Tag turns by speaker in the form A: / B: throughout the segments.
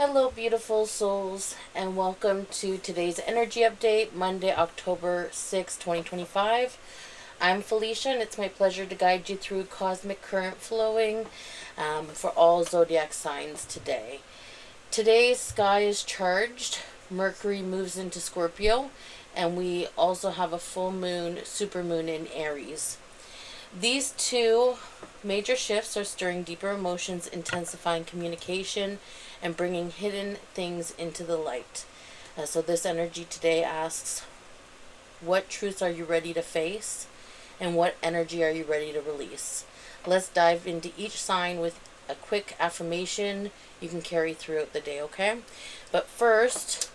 A: Hello, beautiful souls, and welcome to today's energy update, Monday, October 6th, 2025. I'm Felicia, and it's my pleasure to guide you through cosmic current flowing for all zodiac signs today. Today's sky is charged. Mercury moves into Scorpio, and we also have a full moon, supermoon in Aries. These two major shifts are stirring deeper emotions, intensifying communication, and bringing hidden things into the light. So, this energy today asks, what truths are you ready to face? And what energy are you ready to release? Let's dive into each sign with a quick affirmation you can carry throughout the day, okay? But first,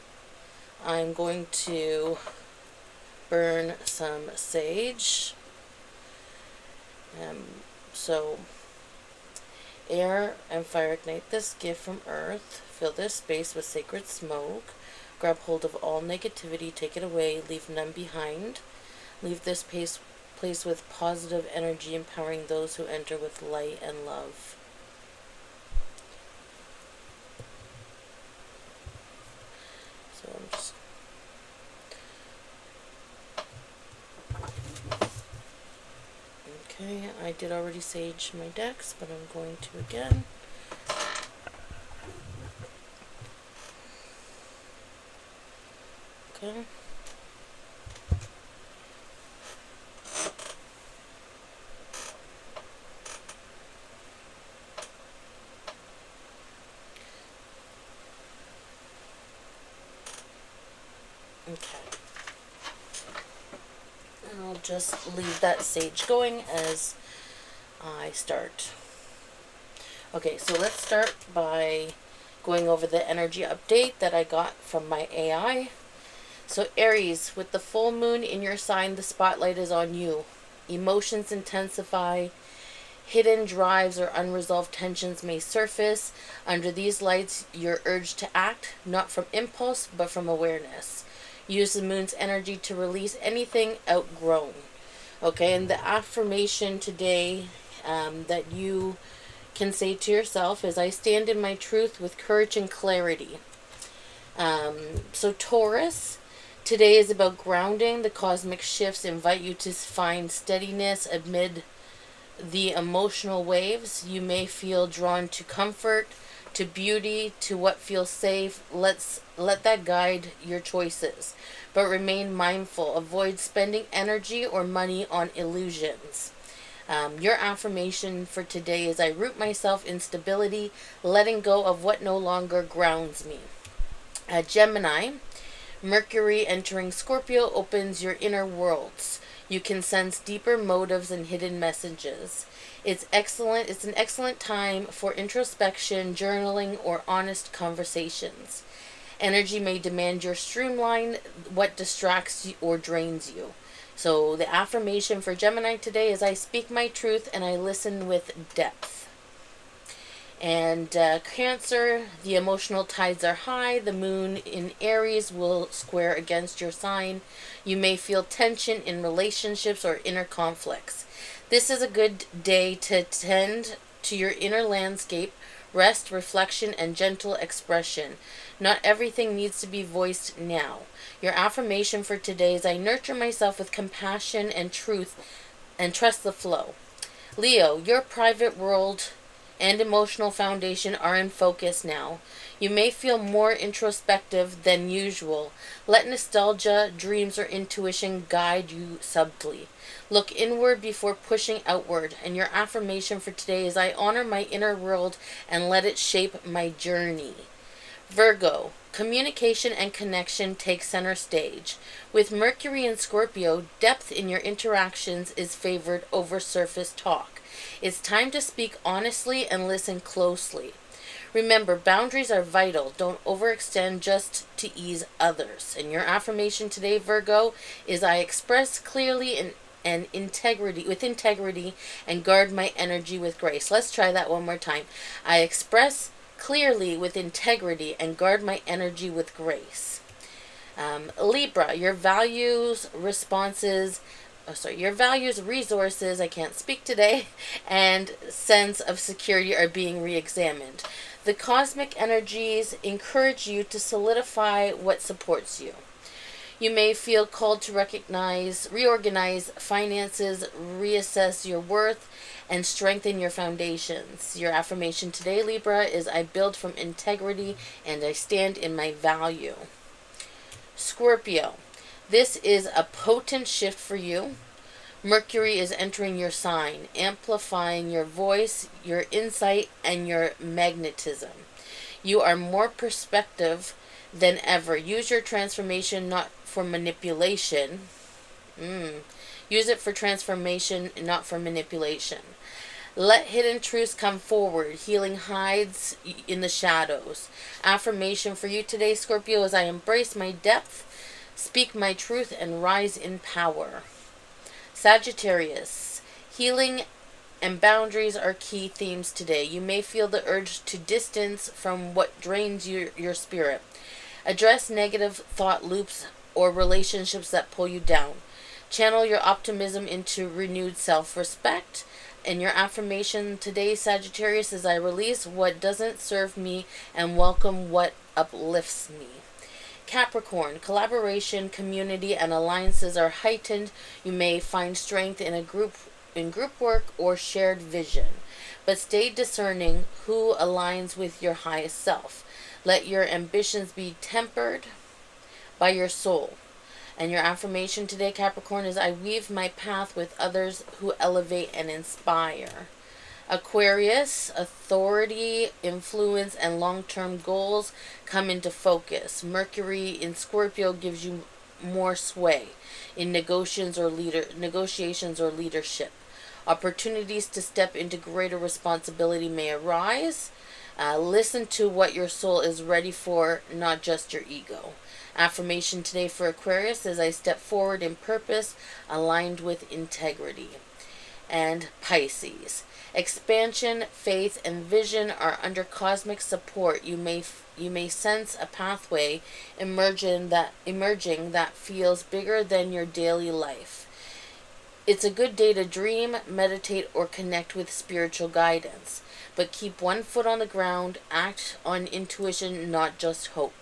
A: I'm going to burn some sage. So, air and fire ignite this gift from earth. Fill this space with sacred smoke. Grab hold of all negativity, take it away, leave none behind. Leave this place with positive energy, empowering those who enter with light and love. So I'm just okay, I did already sage my decks, but I'm going to again. Okay. Okay. And I'll just leave that sage going as I start. Okay, so let's start by going over the energy update that I got from my AI. So, Aries, with the full moon in your sign, the spotlight is on you. Emotions intensify. Hidden drives or unresolved tensions may surface. Under these lights, you're urged to act, not from impulse, but from awareness. Use the moon's energy to release anything outgrown. Okay, and the affirmation today that you can say to yourself is, I stand in my truth with courage and clarity. So, Taurus, today is about grounding. The cosmic shifts invite you to find steadiness amid the emotional waves. You may feel drawn to comfort, to beauty, to what feels safe. Let that guide your choices. But remain mindful. Avoid spending energy or money on illusions. Your affirmation for today is, I root myself in stability, letting go of what no longer grounds me. Gemini, Mercury entering Scorpio opens your inner worlds. You can sense deeper motives and hidden messages. It's an excellent time for introspection, journaling, or honest conversations. Energy may demand your streamline what distracts you or drains you. So the affirmation for Gemini today is, I speak my truth and I listen with depth. And Cancer, the emotional tides are high. The moon in Aries will square against your sign. You may feel tension in relationships or inner conflicts. This is a good day to tend to your inner landscape, rest, reflection, and gentle expression. Not everything needs to be voiced now. Your affirmation for today is, I nurture myself with compassion and truth and trust the flow. Leo, your private world and emotional foundation are in focus now. You may feel more introspective than usual. Let nostalgia, dreams, or intuition guide you subtly. Look inward before pushing outward. And your affirmation for today is, I honor my inner world and let it shape my journey. Virgo, communication and connection take center stage. With Mercury in Scorpio, depth in your interactions is favored over surface talk. It's time to speak honestly and listen closely. Remember, boundaries are vital. Don't overextend just to ease others. And your affirmation today, Virgo, is, I express clearly and integrity and guard my energy with grace. Let's try that one more time. I express clearly with integrity and guard my energy with grace. Libra, your values, responses, your values, resources, I can't speak today, and sense of security are being re-examined. The cosmic energies encourage you to solidify what supports you. You may feel called to reorganize finances, reassess your worth, and strengthen your foundations. Your affirmation today, Libra, is I build from integrity and I stand in my value. Scorpio, this is a potent shift for you. Mercury is entering your sign, amplifying your voice, your insight, and your magnetism. You are more perspective than ever. Use your transformation not for manipulation. Use it for transformation, not for manipulation. Let hidden truths come forward. Healing hides in the shadows. Affirmation for you today, Scorpio, is I embrace my depth, speak my truth, and rise in power. Sagittarius, healing and boundaries are key themes today. You may feel the urge to distance from what drains your spirit. Address negative thought loops or relationships that pull you down. Channel your optimism into renewed self-respect. And your affirmation today, Sagittarius, is I release what doesn't serve me and welcome what uplifts me. Capricorn, collaboration, community, and alliances are heightened. You may find strength in group work or shared vision. But stay discerning who aligns with your highest self. Let your ambitions be tempered by your soul. And your affirmation today, Capricorn, is I weave my path with others who elevate and inspire. Aquarius, authority, influence, and long-term goals come into focus. Mercury in Scorpio gives you more sway in negotiations or leadership. Opportunities to step into greater responsibility may arise. Listen to what your soul is ready for, not just your ego. Affirmation today for Aquarius is I step forward in purpose, aligned with integrity. And Pisces, expansion, faith, and vision are under cosmic support. You may sense a pathway emerging that feels bigger than your daily life. It's a good day to dream, meditate, or connect with spiritual guidance. But keep one foot on the ground, act on intuition, not just hope.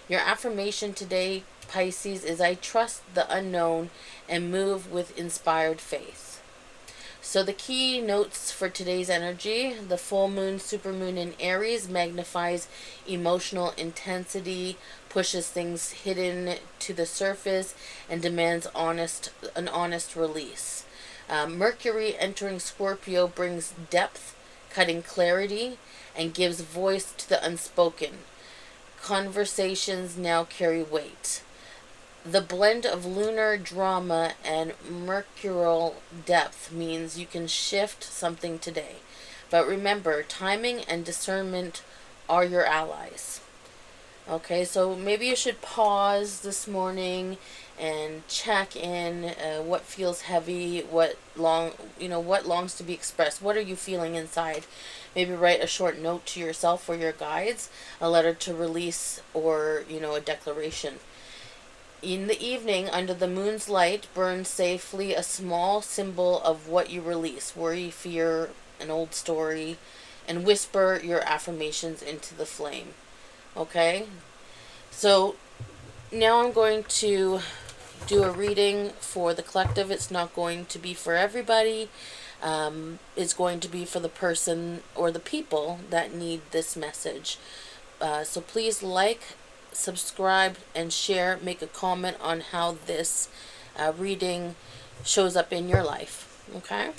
A: Your affirmation today, Pisces, is I trust the unknown and move with inspired faith. So the key notes for today's energy: the full moon, supermoon in Aries magnifies emotional intensity, pushes things hidden to the surface, and demands an honest release. Mercury entering Scorpio brings depth, cutting clarity, and gives voice to the unspoken. Conversations now carry weight. The blend of lunar drama and mercurial depth means you can shift something today. But remember, timing and discernment are your allies. Okay, so maybe you should pause this morning and check in what feels heavy, what longs to be expressed. What are you feeling inside? Maybe write a short note to yourself or your guides, a letter to release, or a declaration. In the evening, under the moon's light, burn safely a small symbol of what you release: worry, fear, an old story, and whisper your affirmations into the flame. Okay? So now I'm going to do a reading for the collective. It's not going to be for everybody. It's going to be for the person or the people that need this message. So please subscribe, and share. Make a comment on how this reading shows up in your life. Okay?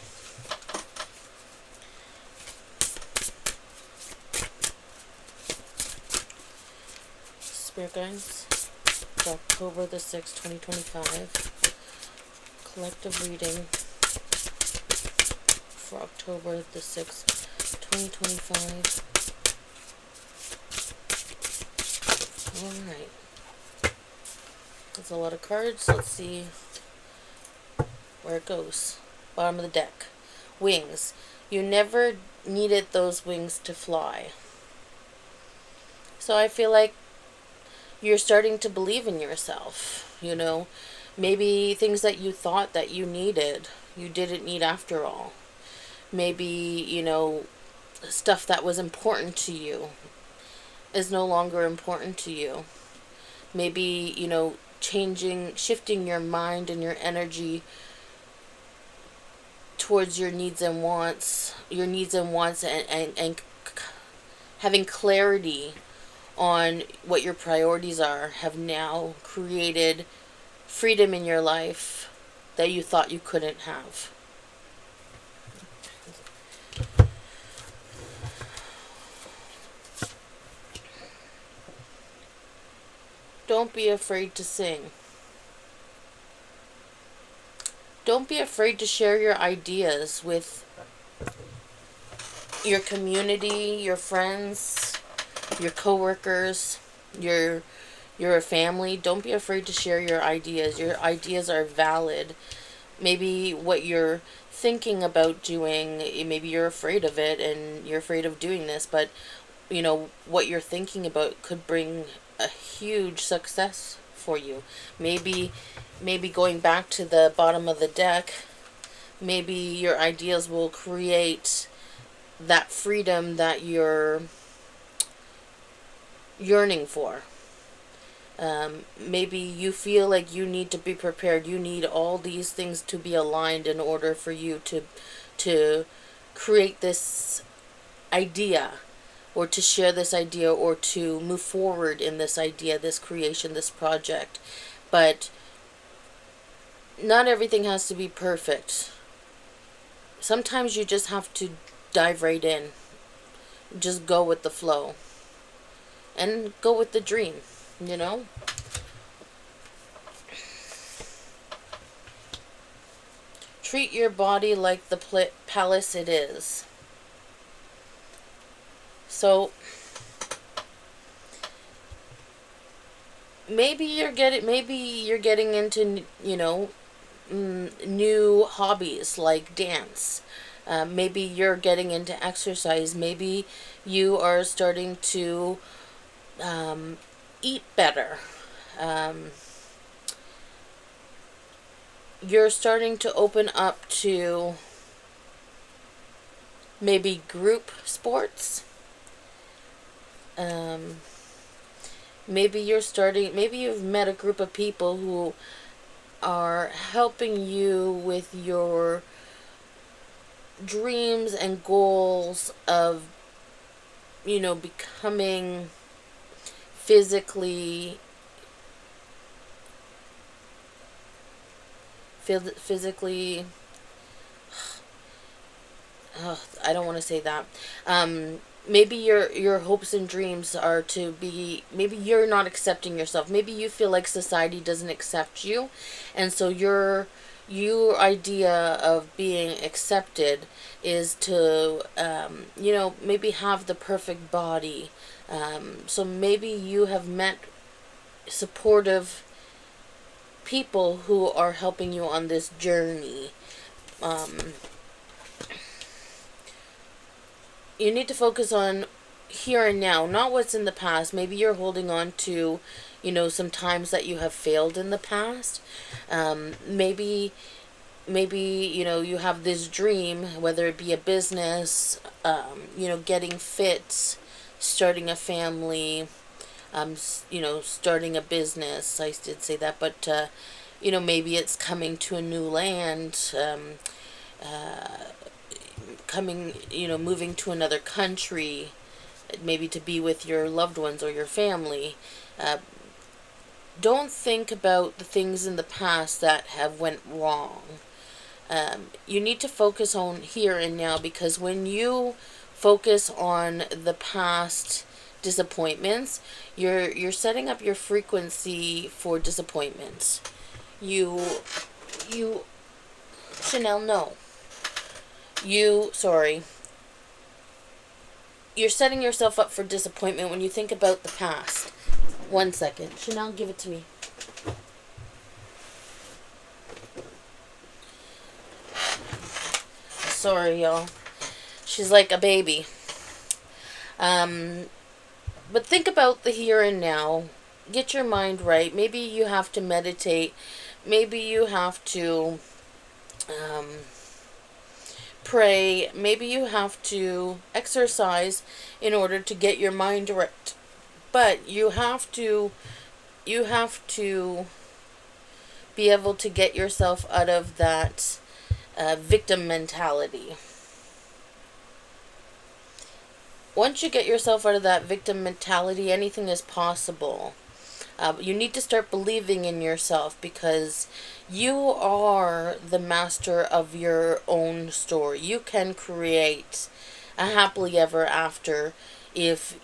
A: Spirit guides, it's October the 6th, 2025. Collective reading for October the 6th, 2025. Alright. That's a lot of cards. Let's see where it goes. Bottom of the deck. Wings. You never needed those wings to fly. So I feel like you're starting to believe in yourself. Maybe things that you thought that you needed, you didn't need after all. Maybe, stuff that was important to you is no longer important to you. Maybe, shifting your mind and your energy towards your needs and wants, and having clarity on what your priorities are have now created freedom in your life that you thought you couldn't have. Don't be afraid to sing. Don't be afraid to share your ideas with your community, your friends, your coworkers, your family. Don't be afraid to share your ideas. Your ideas are valid. Maybe what you're thinking about doing, maybe you're afraid of it and you're afraid of doing this, but what you're thinking about could bring a huge success for you. Maybe going back to the bottom of the deck, maybe your ideas will create that freedom that you're yearning for. Maybe you feel like you need to be prepared. You need all these things to be aligned in order for you to create this idea, or to share this idea, or to move forward in this idea, this creation, this project. But not everything has to be perfect. Sometimes you just have to dive right in. Just go with the flow. And go with the dream, Treat your body like the palace it is. So maybe you're getting into new hobbies like dance. Maybe you're getting into exercise. Maybe you are starting to eat better. You're starting to open up to maybe group sports. Maybe you've met a group of people who are helping you with your dreams and goals of, becoming physically I don't want to say that. Maybe your hopes and dreams are to be, maybe you're not accepting yourself. Maybe you feel like society doesn't accept you, and so your idea of being accepted is to maybe have the perfect body. So maybe you have met supportive people who are helping you on this journey. You need to focus on here and now, not what's in the past. Maybe you're holding on to, some times that you have failed in the past. Maybe you have this dream, whether it be a business, getting fit, starting a family, starting a business. I did say that, but maybe it's coming to a new land, moving to another country, maybe to be with your loved ones or your family. Don't think about the things in the past that have went wrong. You need to focus on here and now, because when you focus on the past disappointments, you're setting up your frequency for disappointments. You Chanel, no. You're setting yourself up for disappointment when you think about the past. 1 second. Chanel, give it to me. Sorry, y'all. She's like a baby. But think about the here and now. Get your mind right. Maybe you have to meditate. maybe you have to um, pray, maybe you have to exercise in order to get your mind right. But you have to be able to get yourself out of that victim mentality. Once you get yourself out of that victim mentality, anything is possible. You need to start believing in yourself, because you are the master of your own story. You can create a happily ever after if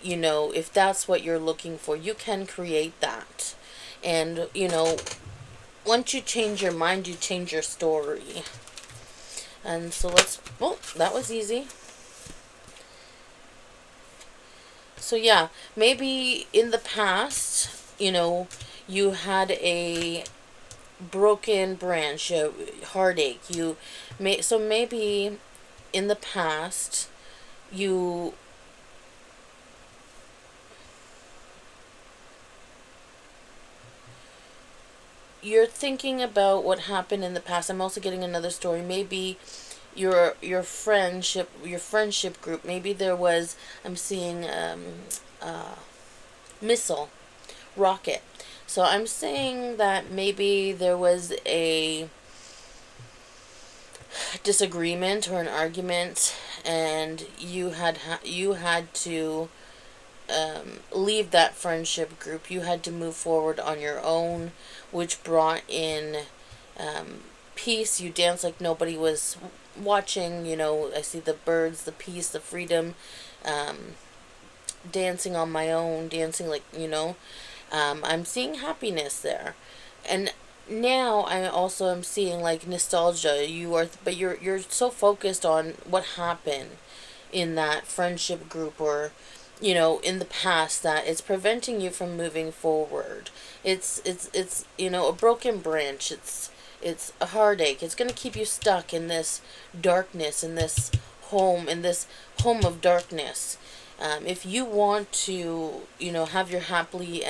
A: that's what you're looking for. You can create that. And, once you change your mind, you change your story. And so that was easy. So yeah, maybe in the past, you had a broken branch, a heartache. So maybe in the past you you're thinking about what happened in the past. I'm also getting another story. Maybe your friendship group. Maybe there was. I'm seeing missile rocket. So I'm saying that maybe there was a disagreement or an argument, and you had to leave that friendship group. You had to move forward on your own, which brought in peace. You danced like nobody was watching. I see the birds, the peace, the freedom. Um, Dancing on my own, dancing like I'm seeing happiness there. And now I also am seeing like nostalgia. But you're so focused on what happened in that friendship group, or in the past, that it's preventing you from moving forward. It's a broken branch. It's a heartache. It's going to keep you stuck in this darkness, in this home of darkness. If you want to, have your happily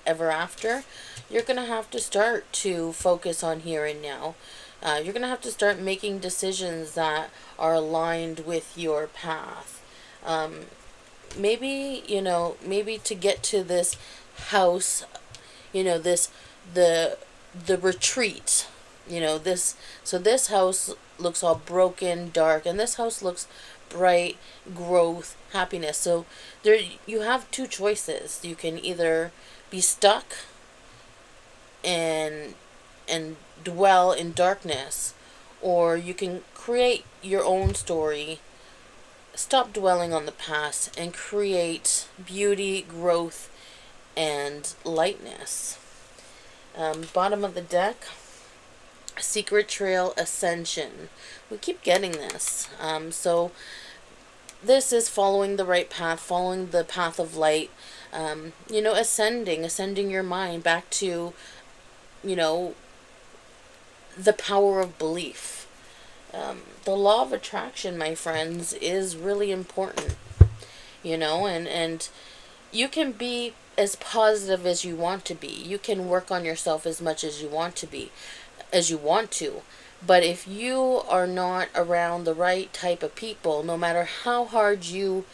A: ever after, you're gonna have to start to focus on here and now. You're gonna have to start making decisions that are aligned with your path. Um, maybe to get to this house, this the retreat. This house looks all broken, dark, and this house looks bright, growth, happiness. So there you have two choices. You can either be stuck and dwell in darkness, or you can create your own story. Stop dwelling on the past and create beauty, growth, and lightness. Bottom of the deck, Secret Trail Ascension. We keep getting this. So this is following the right path, following the path of light. Ascending your mind back to, you know, the power of belief. The law of attraction, my friends, is really important. And you can be as positive as you want to be. You can work on yourself as much as you want to. But if you are not around the right type of people, no matter how hard you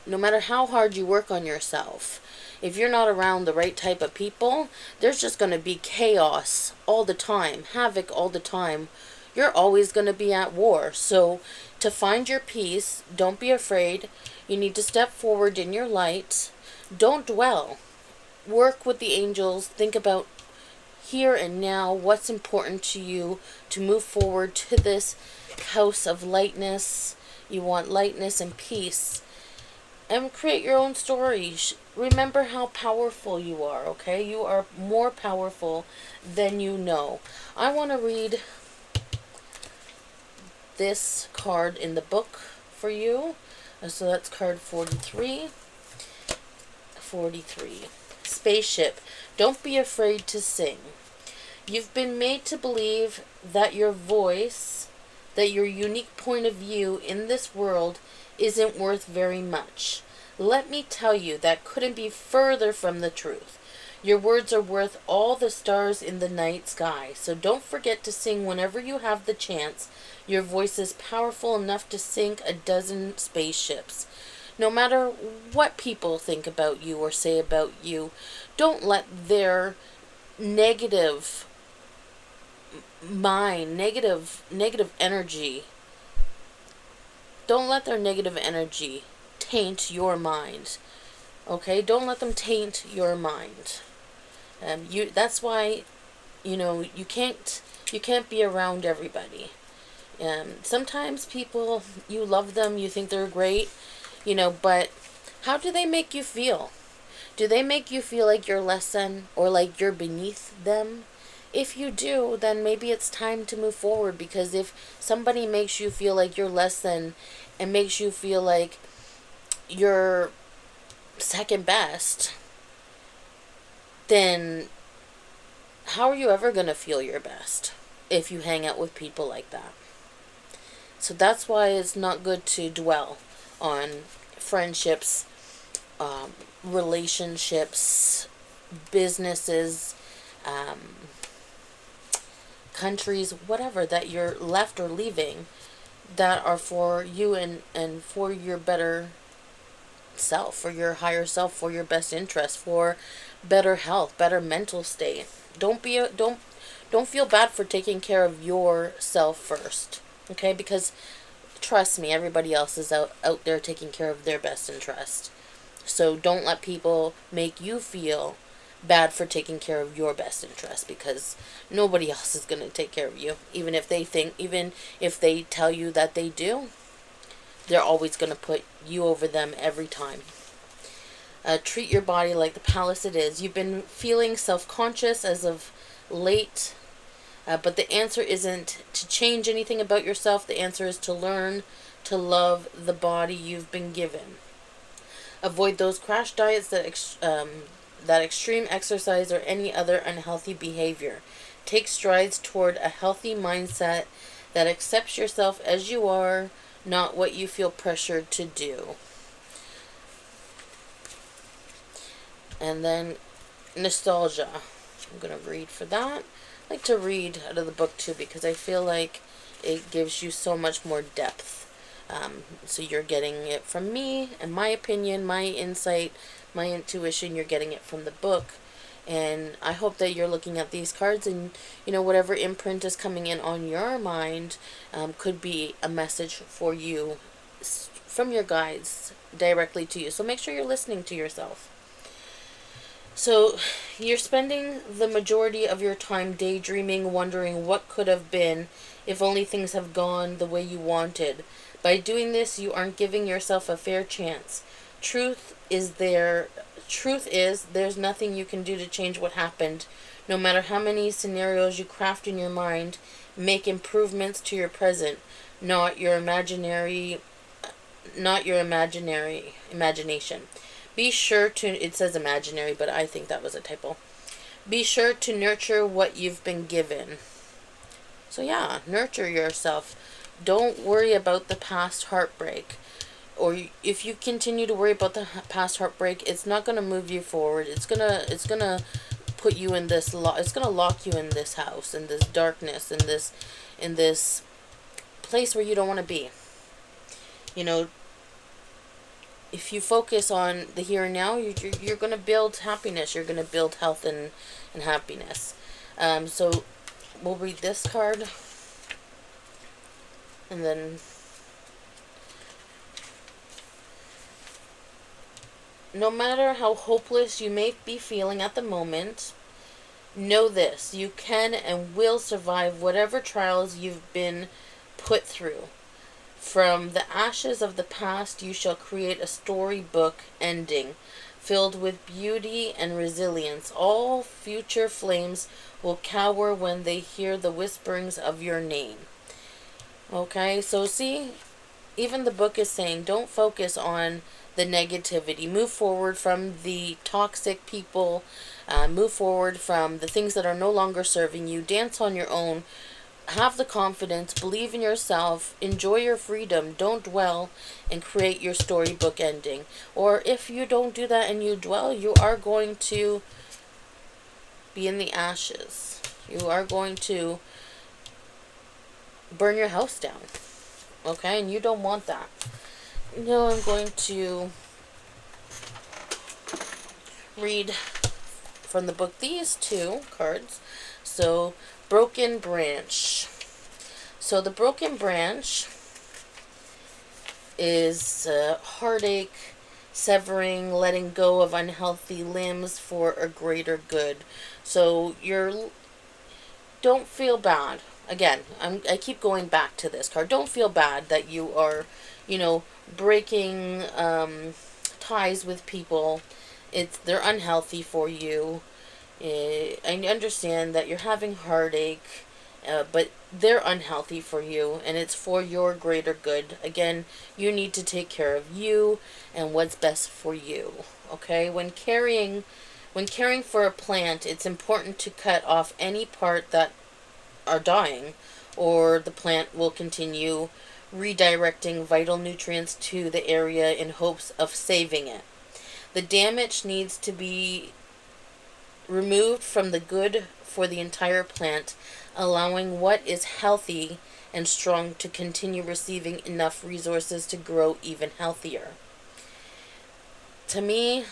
A: work on yourself, if you're not around the right type of people, there's just going to be chaos all the time, havoc all the time. You're always going to be at war. So to find your peace, don't be afraid. You need to step forward in your light. Don't dwell. Work with the angels. Think about here and now, what's important to you to move forward to this house of lightness. You want lightness and peace. And create your own story. Remember how powerful you are, okay? You are more powerful than you know. I want to read this card in the book for you. So that's card 43. 43. Spaceship. Don't be afraid to sing. You've been made to believe that your voice, that your unique point of view in this world isn't worth very much. Let me tell you, that couldn't be further from the truth. Your words are worth all the stars in the night sky, so don't forget to sing whenever you have the chance. Your voice is powerful enough to sink a dozen spaceships. No matter what people think about you or say about you, don't let their negative mind, negative energy, don't let their negative energy taint your mind. Okay? Don't let them taint your mind. That's why, you can't be around everybody. Sometimes people, you love them, you think they're great, but how do they make you feel? Do they make you feel like you're less than or like you're beneath them? If you do, then maybe it's time to move forward, because if somebody makes you feel like you're less than and makes you feel like you're second best, then how are you ever going to feel your best if you hang out with people like that? So that's why it's not good to dwell on friendships, relationships, businesses, um, countries, whatever that you're left or leaving that are for you and for your better self, for your higher self, for your best interest, for better health, better mental state. Don't feel bad for taking care of yourself first. Okay? Because trust me, everybody else is out there taking care of their best interest. So don't let people make you feel bad for taking care of your best interest, because nobody else is going to take care of you. Even if they tell you that they do, they're always going to put you over them every time. Treat your body like the palace it is. You've been feeling self-conscious as of late, but the answer isn't to change anything about yourself. The answer is to learn to love the body you've been given. Avoid those crash diets, that extreme exercise, or any other unhealthy behavior. Take strides toward a healthy mindset that accepts yourself as you are, not what you feel pressured to do. And then nostalgia. I'm going to read for that. I like to read out of the book too, because I feel like it gives you so much more depth. So you're getting it from me and my opinion, my insight, my intuition. You're getting it from the book. And I hope that you're looking at these cards and, whatever imprint is coming in on your mind could be a message for you from your guides directly to you. So make sure you're listening to yourself. So you're spending the majority of your time daydreaming, wondering what could have been if only things have gone the way you wanted. By doing this, you aren't giving yourself a fair chance. Truth is, there's nothing you can do to change what happened. No matter how many scenarios you craft in your mind, make improvements to your present, not your imagination. Be sure to, it says imaginary, but I think that was a typo. Be sure to nurture what you've been given. So yeah, nurture yourself. Don't worry about the past heartbreak. Or if you continue to worry about the past heartbreak, it's not going to move you forward. It's going to put you in this it's going to lock you in this house, in this darkness, in this place where you don't want to be. If you focus on the here and now, you're going to build happiness. You're going to build health and happiness. So we'll read this card. And then no matter how hopeless you may be feeling at the moment, know this: you can and will survive whatever trials you've been put through. From the ashes of the past, you shall create a storybook ending filled with beauty and resilience. All future flames will cower when they hear the whisperings of your name. Okay, so see, even the book is saying don't focus on the negativity. Move forward from the toxic people. Move forward from the things that are no longer serving you. Dance on your own. Have the confidence. Believe in yourself. Enjoy your freedom. Don't dwell and create your storybook ending. Or if you don't do that and you dwell, you are going to be in the ashes. You are going to burn your house down. Okay? And you don't want that. Now I'm going to read from the book these two cards. So, Broken Branch. So the broken branch is heartache, severing, letting go of unhealthy limbs for a greater good. So don't feel bad. Again, I keep going back to this card. Don't feel bad that you are, breaking ties with people. They're unhealthy for you. I understand that you're having heartache, but they're unhealthy for you, and it's for your greater good. Again, you need to take care of you and what's best for you. Okay? When caring for a plant, it's important to cut off any part that are dying, or the plant will continue redirecting vital nutrients to the area in hopes of saving it. The damage needs to be removed from the good for the entire plant, allowing what is healthy and strong to continue receiving enough resources to grow even healthier. To me,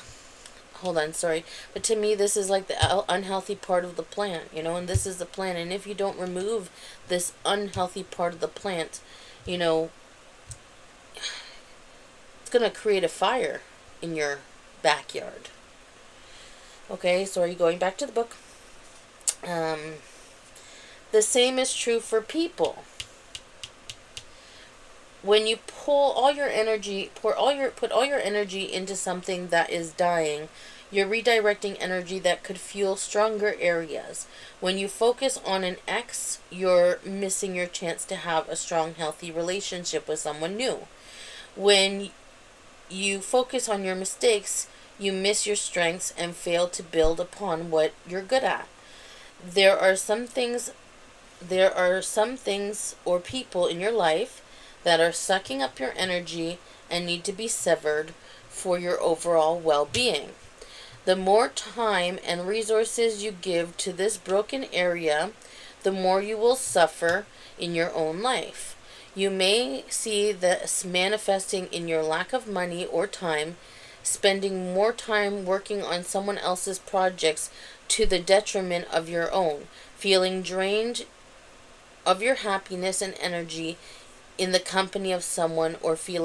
A: but to me this is like the unhealthy part of the plant, and this is the plant, and if you don't remove this unhealthy part of the plant, it's going to create a fire in your backyard. Okay, so are you going back to the book? The same is true for people. When you put all your energy into something that is dying, you're redirecting energy that could fuel stronger areas. When you focus on an ex, you're missing your chance to have a strong, healthy relationship with someone new. When you focus on your mistakes, you miss your strengths and fail to build upon what you're good at. There are some things or people in your life that are sucking up your energy and need to be severed for your overall well-being. The more time and resources you give to this broken area, the more you will suffer in your own life. You may see this manifesting in your lack of money or time, spending more time working on someone else's projects to the detriment of your own, feeling drained of your happiness and energy in the company of someone, or feeling